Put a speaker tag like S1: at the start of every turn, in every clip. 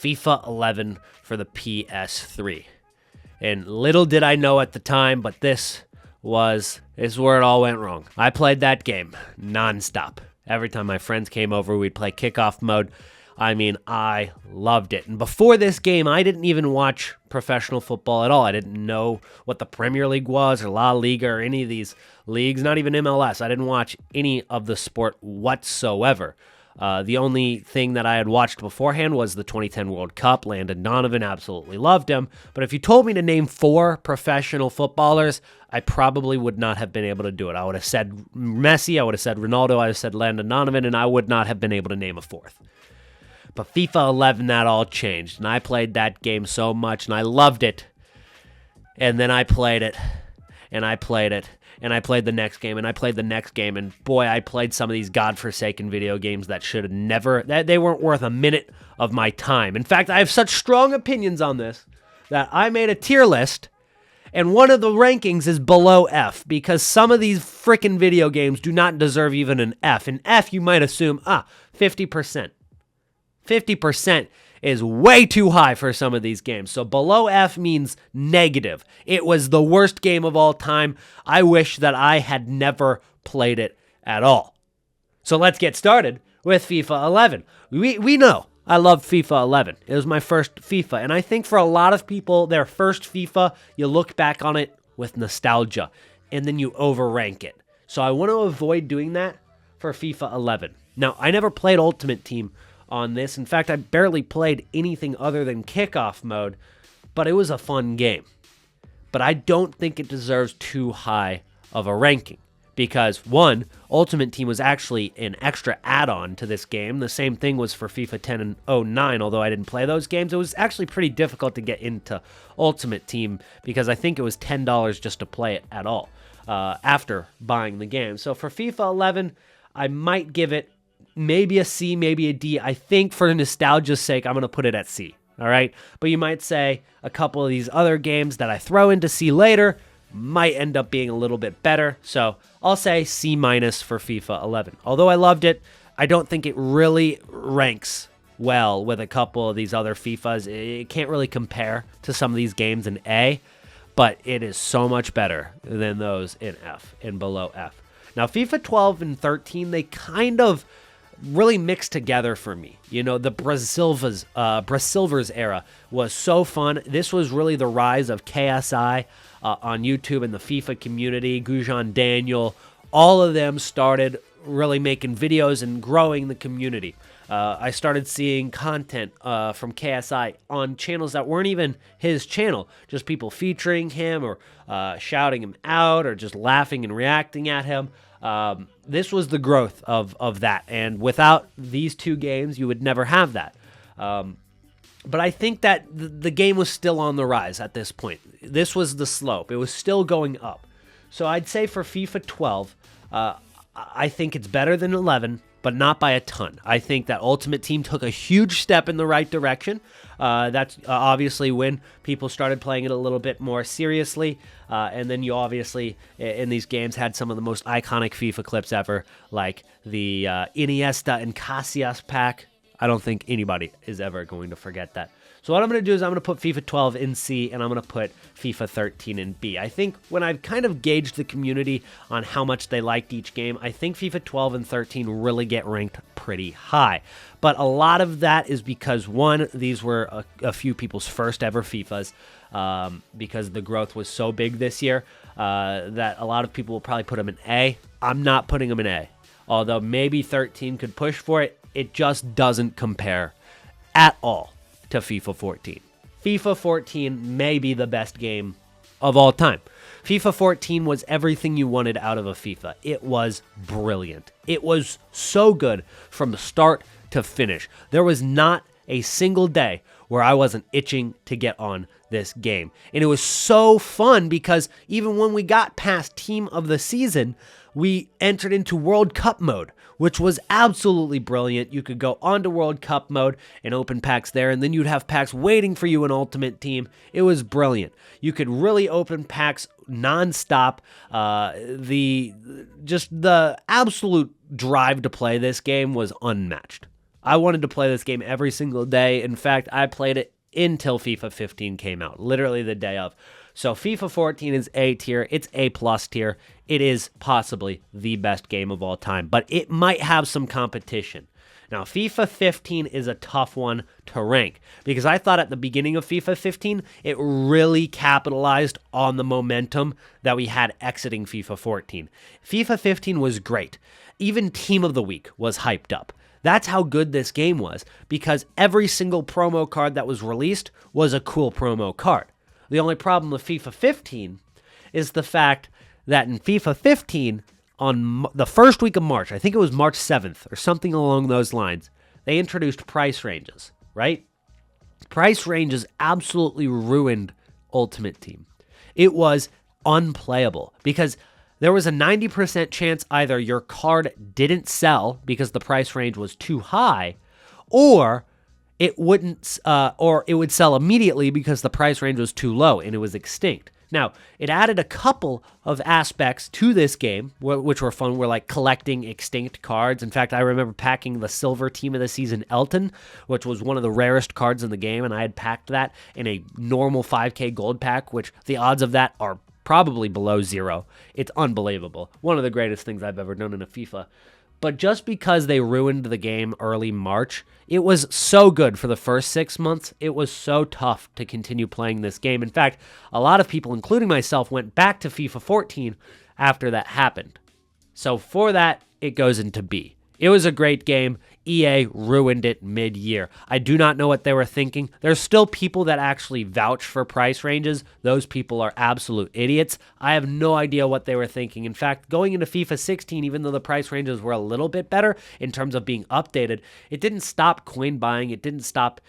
S1: FIFA 11 for the PS3. And little did I know at the time, but this is where it all went wrong. I played that game nonstop. Every time my friends came over, we'd play kickoff mode. I mean, I loved it. And before this game, I didn't even watch professional football at all. I didn't know what the Premier League was or La Liga or any of these leagues, not even MLS. I didn't watch any of the sport whatsoever. The only thing that I had watched beforehand was the 2010 World Cup. Landon Donovan, absolutely loved him. But if you told me to name 4 professional footballers, I probably would not have been able to do it. I would have said Messi, I would have said Ronaldo, I would have said Landon Donovan, and I would not have been able to name a 4th. But FIFA 11, that all changed, and I played that game so much, and I loved it. And then I played it, and I played it, and I played the next game, and I played the next game, and boy, I played some of these godforsaken video games that should have never, they weren't worth a minute of my time. In fact, I have such strong opinions on this that I made a tier list, and one of the rankings is below F, because some of these frickin' video games do not deserve even an F. An F, you might assume, 50%. 50% is way too high for some of these games. So below F means negative. It was the worst game of all time. I wish that I had never played it at all. So let's get started with FIFA 11. We know I love FIFA 11. It was my first FIFA. And I think for a lot of people, their first FIFA, you look back on it with nostalgia. And then you overrank it. So I want to avoid doing that for FIFA 11. Now, I never played Ultimate Team on this. In fact, I barely played anything other than kickoff mode, but it was a fun game. But I don't think it deserves too high of a ranking because, one, Ultimate Team was actually an extra add-on to this game. The same thing was for FIFA 10 and 09, although I didn't play those games. It was actually pretty difficult to get into Ultimate Team because I think it was $10 just to play it at all after buying the game. So for FIFA 11, I might give it maybe a C, maybe a D. I think for nostalgia's sake, I'm going to put it at C. All right. But you might say a couple of these other games that I throw into C later might end up being a little bit better. So I'll say C- for FIFA 11. Although I loved it, I don't think it really ranks well with a couple of these other FIFAs. It can't really compare to some of these games in A, but it is so much better than those in F and below F. Now, FIFA 12 and 13, they kind of really mixed together for me. You know, the Brasilvas era was so fun. This was really the rise of KSI on YouTube and the FIFA community. Gujan Daniel, all of them started really making videos and growing the community. I started seeing content from KSI on channels that weren't even his channel, just people featuring him or shouting him out or just laughing and reacting at him. This was the growth of that, and without these two games, you would never have that. But I think that the game was still on the rise at this point. This was the slope. It was still going up. So I'd say for FIFA 12, I think it's better than 11, but not by a ton. I think that Ultimate Team took a huge step in the right direction. That's obviously when people started playing it a little bit more seriously. And then you obviously, in these games, had some of the most iconic FIFA clips ever, like the Iniesta and Casillas pack. I don't think anybody is ever going to forget that. So what I'm going to do is I'm going to put FIFA 12 in C, and I'm going to put FIFA 13 in B. I think when I've kind of gauged the community on how much they liked each game, I think FIFA 12 and 13 really get ranked pretty high. But a lot of that is because, one, these were a few people's first ever FIFAs, because the growth was so big this year that a lot of people will probably put them in A. I'm not putting them in A, although maybe 13 could push for it. It just doesn't compare at all to FIFA 14. FIFA 14 may be the best game of all time. FIFA 14 was everything you wanted out of a FIFA. It was brilliant. It was so good from the start to finish. There was not a single day where I wasn't itching to get on this game. And it was so fun because even when we got past Team of the Season, we entered into World Cup mode, which was absolutely brilliant. You could go onto World Cup mode and open packs there, and then you'd have packs waiting for you in Ultimate Team. It was brilliant. You could really open packs nonstop. The absolute drive to play this game was unmatched. I wanted to play this game every single day. In fact, I played it until FIFA 15 came out, literally the day of. So FIFA 14 is A tier. It's A plus tier. It is possibly the best game of all time, but it might have some competition. Now, FIFA 15 is a tough one to rank because I thought at the beginning of FIFA 15, it really capitalized on the momentum that we had exiting FIFA 14. FIFA 15 was great. Even Team of the Week was hyped up. That's how good this game was because every single promo card that was released was a cool promo card. The only problem with FIFA 15 is the fact that in FIFA 15, on the first week of March, I think it was March 7th or something along those lines, they introduced price ranges, right? Price ranges absolutely ruined Ultimate Team. It was unplayable because there was a 90% chance either your card didn't sell because the price range was too high, or it would sell immediately because the price range was too low and it was extinct. Now, it added a couple of aspects to this game, which were fun. We're like collecting extinct cards. In fact, I remember packing the Silver Team of the Season Elton, which was one of the rarest cards in the game, and I had packed that in a normal 5K gold pack, which the odds of that are probably below zero. It's unbelievable. One of the greatest things I've ever done in a FIFA. But just because they ruined the game early March, it was so good for the first 6 months. It was so tough to continue playing this game. In fact, a lot of people, including myself, went back to FIFA 14 after that happened. So for that, it goes into B. It was a great game. EA ruined it mid-year. I do not know what they were thinking. There's still people that actually vouch for price ranges. Those people are absolute idiots. I have no idea what they were thinking. In fact, going into FIFA 16, even though the price ranges were a little bit better in terms of being updated, it didn't stop coin buying. It didn't stop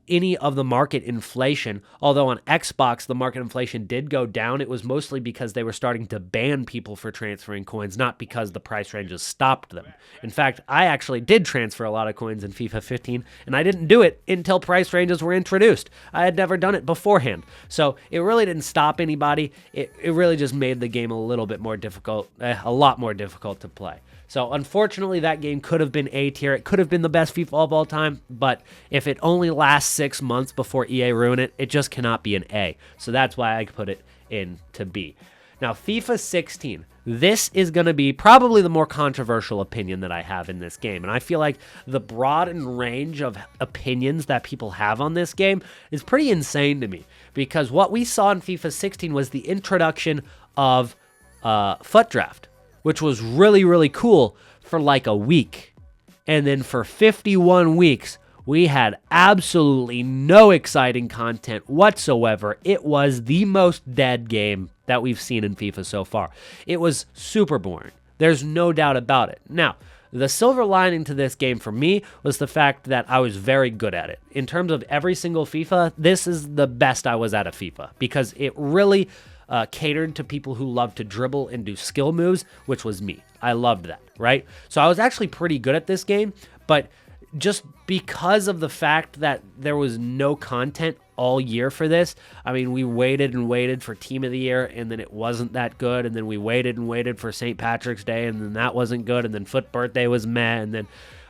S1: any of the market inflation. Although on Xbox, the market inflation did go down. It was mostly because they were starting to ban people for transferring coins, not because the price ranges stopped them. In fact, I actually did transfer a lot of coins in FIFA 15, and I didn't do it until price ranges were introduced. I had never done it beforehand. So it really didn't stop anybody. It really just made the game a little bit more difficult, a lot more difficult to play. So unfortunately, that game could have been A tier. It could have been the best FIFA of all time, but if it only lasts 6 months before EA ruin it, it just cannot be an A. So that's why I put it into B. Now, FIFA 16. This is going to be probably the more controversial opinion that I have in this game. And I feel like the broadened range of opinions that people have on this game is pretty insane to me. Because what we saw in FIFA 16 was the introduction of FUT Draft, which was really, really cool for like a week. And then for 51 weeks, we had absolutely no exciting content whatsoever. It was the most dead game that we've seen in FIFA so far. It was super boring. There's no doubt about it. Now, the silver lining to this game for me was the fact that I was very good at it. In terms of every single FIFA, this is the best I was at a FIFA because it really catered to people who love to dribble and do skill moves, which was me. I loved that, right? So I was actually pretty good at this game, but just because of the fact that there was no content all year for this, I mean, we waited and waited for Team of the Year, and then it wasn't that good, and then we waited and waited for St. Patrick's Day, and then that wasn't good, and then Foot Birthday was meh, and then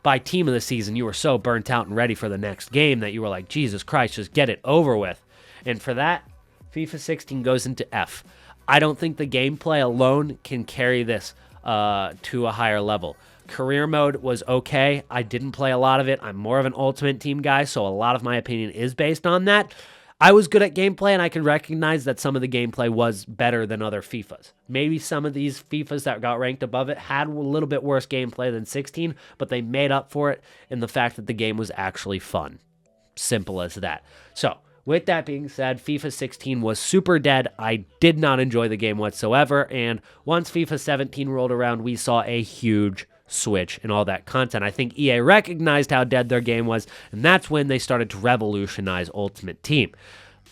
S1: by Team of the Season, you were so burnt out and ready for the next game that you were like, Jesus Christ, just get it over with. And for that, FIFA 16 goes into F. I don't think the gameplay alone can carry this to a higher level. Career mode was okay. I didn't play a lot of it. I'm more of an Ultimate Team guy, so a lot of my opinion is based on that. I was good at gameplay, and I can recognize that some of the gameplay was better than other FIFAs. Maybe some of these FIFAs that got ranked above it had a little bit worse gameplay than 16, but they made up for it in the fact that the game was actually fun. Simple as that. So, with that being said, FIFA 16 was super dead. I did not enjoy the game whatsoever, and once FIFA 17 rolled around, we saw a huge switch and all that content. I think EA recognized how dead their game was, and that's when they started to revolutionize Ultimate Team.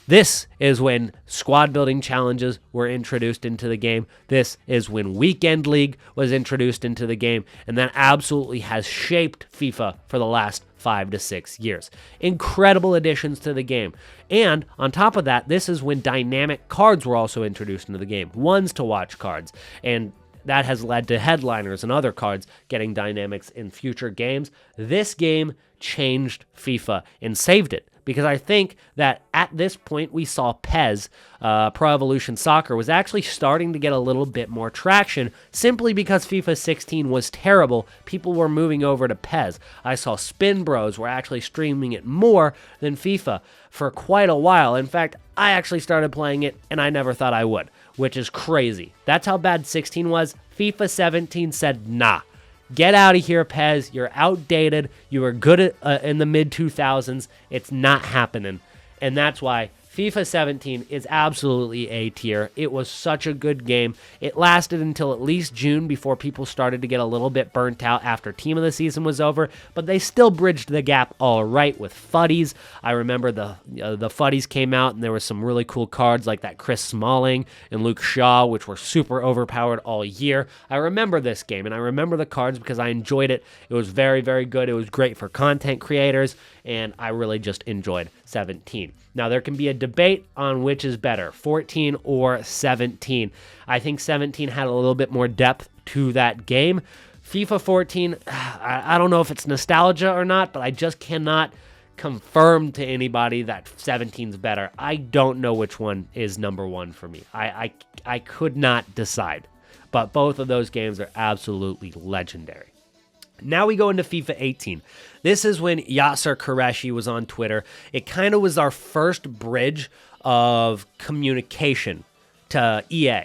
S1: This is when squad building challenges were introduced into the game. This is when Weekend League was introduced into the game, and that absolutely has shaped FIFA for the last 5 to 6 years. Incredible additions to the game. And on top of that, this is when dynamic cards were also introduced into the game. Ones to watch cards. And that has led to headliners and other cards getting dynamics in future games. This game changed FIFA and saved it, because I think that at this point we saw PES, Pro Evolution Soccer, was actually starting to get a little bit more traction simply because FIFA 16 was terrible. People were moving over to PES. I saw Spin Bros were actually streaming it more than FIFA for quite a while. In fact, I actually started playing it and I never thought I would, which is crazy. That's how bad 16 was. FIFA 17 said, nah. Get out of here, PES. You're outdated. You were good in the mid-2000s. It's not happening. And that's why FIFA 17 is absolutely A tier. It was such a good game. It lasted until at least June before people started to get a little bit burnt out after Team of the Season was over, but they still bridged the gap all right with Fuddies. I remember the Fuddies came out, and there were some really cool cards like that Chris Smalling and Luke Shaw, which were super overpowered all year. I remember this game, and I remember the cards because I enjoyed it. It was very, very good. It was great for content creators, and I really just enjoyed 17. Now, there can be a debate on which is better, 14 or 17. I think 17 had a little bit more depth to that game. FIFA 14, I don't know if it's nostalgia or not, but I just cannot confirm to anybody that 17's better. I don't know which one is number one for me. I could not decide, but both of those games are absolutely legendary. Now we go into FIFA 18. This is when Yasser Qureshi was on Twitter. It kind of was our first bridge of communication to EA.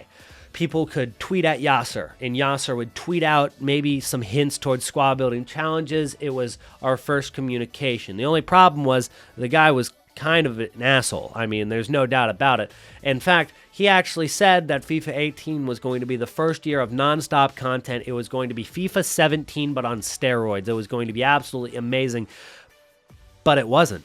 S1: People could tweet at Yasser, and Yasser would tweet out maybe some hints towards squad building challenges. It was our first communication. The only problem was the guy was kind of an asshole. I mean, there's no doubt about it. In fact, he actually said that FIFA 18 was going to be the first year of nonstop content. It was going to be FIFA 17, but on steroids. It was going to be absolutely amazing, but it wasn't.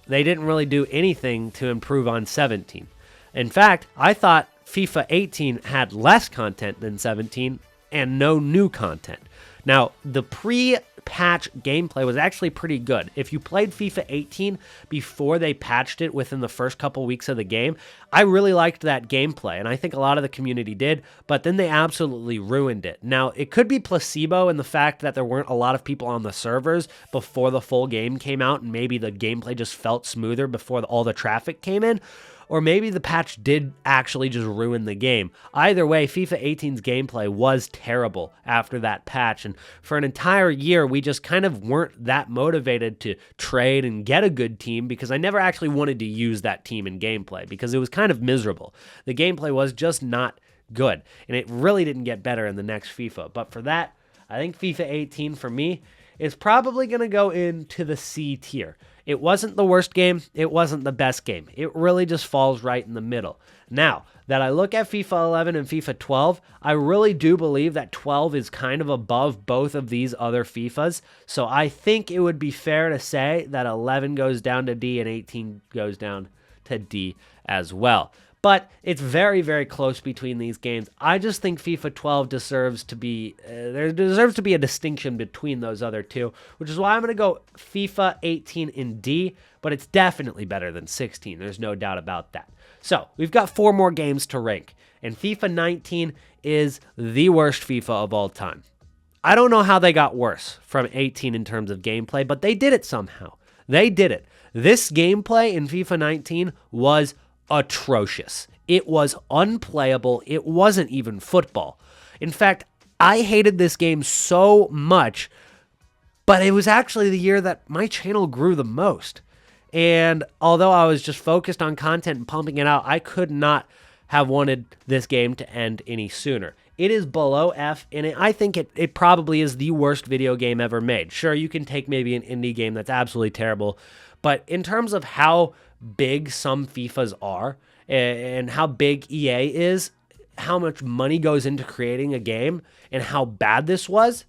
S1: They didn't really do anything to improve on 17. In fact, I thought FIFA 18 had less content than 17 and no new content. Now, the pre-patch gameplay was actually pretty good. If you played FIFA 18 before they patched it within the first couple weeks of the game, I really liked that gameplay, and I think a lot of the community did, but then they absolutely ruined it. Now, it could be placebo in the fact that there weren't a lot of people on the servers before the full game came out, and maybe the gameplay just felt smoother before all the traffic came in, or maybe the patch did actually just ruin the game. Either way, FIFA 18's gameplay was terrible after that patch, and for an entire year, we just kind of weren't that motivated to trade and get a good team because I never actually wanted to use that team in gameplay because it was kind of miserable. The gameplay was just not good, and it really didn't get better in the next FIFA. But for that, I think FIFA 18 for me is probably going to go into the C tier. It wasn't the worst game. It wasn't the best game. It really just falls right in the middle. Now, that I look at FIFA 11 and FIFA 12, I really do believe that 12 is kind of above both of these other FIFAs. So I think it would be fair to say that 11 goes down to D and 18 goes down to D as well. But it's very, very close between these games. I just think FIFA 12 deserves to be, there deserves to be a distinction between those other two, which is why I'm going to go FIFA 18 in D, but it's definitely better than 16. There's no doubt about that. So we've got 4 more games to rank, and FIFA 19 is the worst FIFA of all time. I don't know how they got worse from 18 in terms of gameplay, but they did it somehow. They did it. This gameplay in FIFA 19 was atrocious. It was unplayable. It wasn't even football. In fact, I hated this game so much, but it was actually the year that my channel grew the most. And although I was just focused on content and pumping it out, I could not have wanted this game to end any sooner. It is below F, and I think it probably is the worst video game ever made. Sure, you can take maybe an indie game that's absolutely terrible, but in terms of how big some FIFAs are and how big EA is, how much money goes into creating a game, and how bad this was,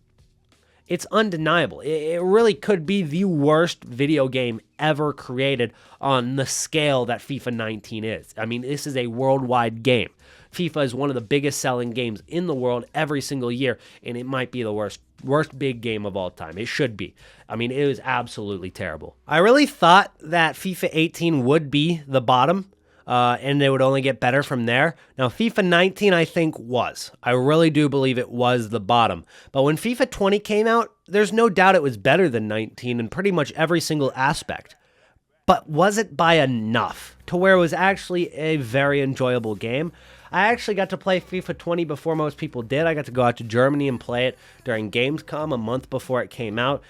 S1: it's undeniable. It really could be the worst video game ever created on the scale that FIFA 19 is. I mean, this is a worldwide game. FIFA is one of the biggest selling games in the world every single year, and it might be the worst big game of all time. It should be. I mean, it was absolutely terrible. I really thought that FIFA 18 would be the bottom and it would only get better from there. Now, FIFA 19, I think, was. I really do believe it was the bottom. But when FIFA 20 came out, there's no doubt it was better than 19 in pretty much every single aspect. But was it by enough to where it was actually a very enjoyable game? I actually got to play FIFA 20 before most people did. I got to go out to Germany and play it during Gamescom a month before it came out.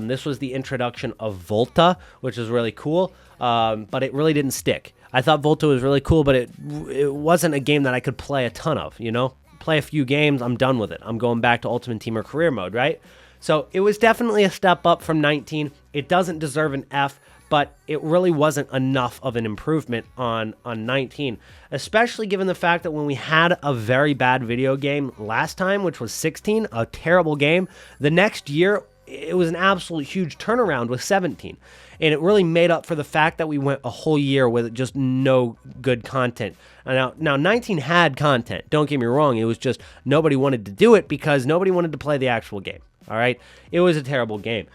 S1: This was the introduction of Volta, which is really cool, but it really didn't stick. I thought Volta was really cool, but it wasn't a game that I could play a ton of, you know? Play a few games, I'm done with it. I'm going back to Ultimate Team or Career Mode, right? So it was definitely a step up from 19. It doesn't deserve an F, but it really wasn't enough of an improvement on 19, especially given the fact that when we had a very bad video game last time, which was 16, a terrible game, the next year, it was an absolute huge turnaround with 17. And it really made up for the fact that we went a whole year with just no good content. Now 19 had content, don't get me wrong, it was just nobody wanted to do it because nobody wanted to play the actual game. All right, it was a terrible game.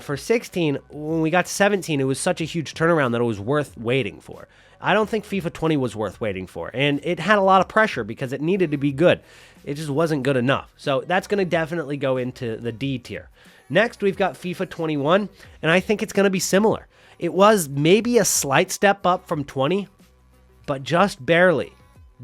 S1: For 16, when we got to 17, it was such a huge turnaround that it was worth waiting for. I don't think FIFA 20 was worth waiting for, and it had a lot of pressure because it needed to be good. It just wasn't good enough. So that's going to definitely go into the D tier. Next, we've got FIFA 21, and I think it's going to be similar. It was maybe a slight step up from 20, but just barely.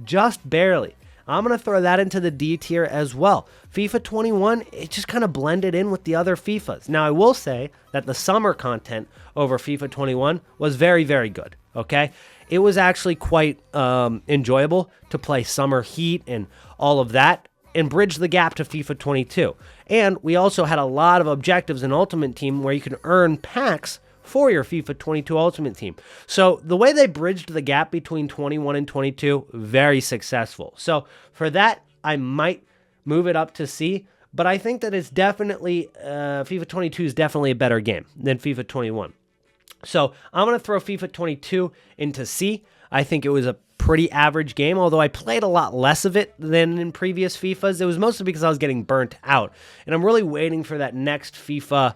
S1: Just barely. I'm going to throw that into the D tier as well. FIFA 21, it just kind of blended in with the other FIFAs. Now, I will say that the summer content over FIFA 21 was very, very good, okay? It was actually quite enjoyable to play Summer Heat and all of that and bridge the gap to FIFA 22. And we also had a lot of objectives in Ultimate Team where you can earn packs for your FIFA 22 Ultimate Team. So the way they bridged the gap between 21 and 22, very successful. So for that, I might move it up to C, but I think that it's definitely, FIFA 22 is definitely a better game than FIFA 21. So I'm going to throw FIFA 22 into C. I think it was a pretty average game, although I played a lot less of it than in previous FIFAs. It was mostly because I was getting burnt out, and I'm really waiting for that next FIFA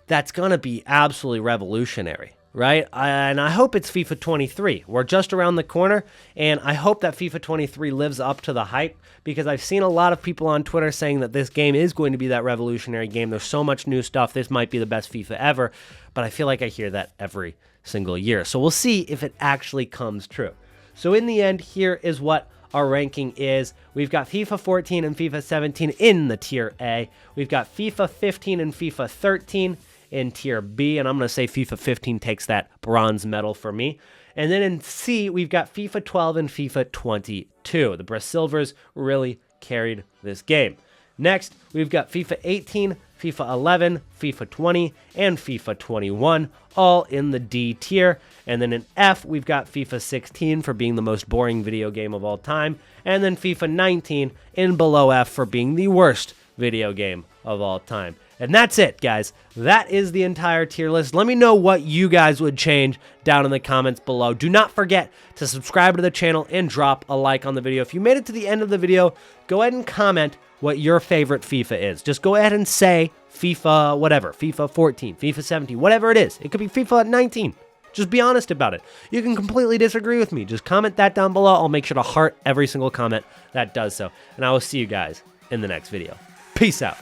S1: that's going to be absolutely revolutionary, right? And I hope it's FIFA 23. We're just around the corner, and I hope that FIFA 23 lives up to the hype because I've seen a lot of people on Twitter saying that this game is going to be that revolutionary game. There's so much new stuff. This might be the best FIFA ever, but I feel like I hear that every single year. So we'll see if it actually comes true. So in the end, here is what our ranking is. We've got FIFA 14 and FIFA 17 in the tier A. We've got FIFA 15 and FIFA 13 in tier B, and I'm going to say FIFA 15 takes that bronze medal for me. And then in C, we've got FIFA 12 and FIFA 22. The Brasilvers really carried this game. Next, we've got FIFA 18, FIFA 11, FIFA 20, and FIFA 21, all in the D tier. And then in F, we've got FIFA 16 for being the most boring video game of all time, and then FIFA 19 in below F for being the worst video game of all time. And that's it, guys. That is the entire tier list. Let me know what you guys would change down in the comments below. Do not forget to subscribe to the channel and drop a like on the video. If you made it to the end of the video, go ahead and comment what your favorite FIFA is. Just go ahead and say FIFA whatever, FIFA 14, FIFA 17, whatever it is. It could be FIFA 19. Just be honest about it. You can completely disagree with me. Just comment that down below. I'll make sure to heart every single comment that does so. And I will see you guys in the next video. Peace out.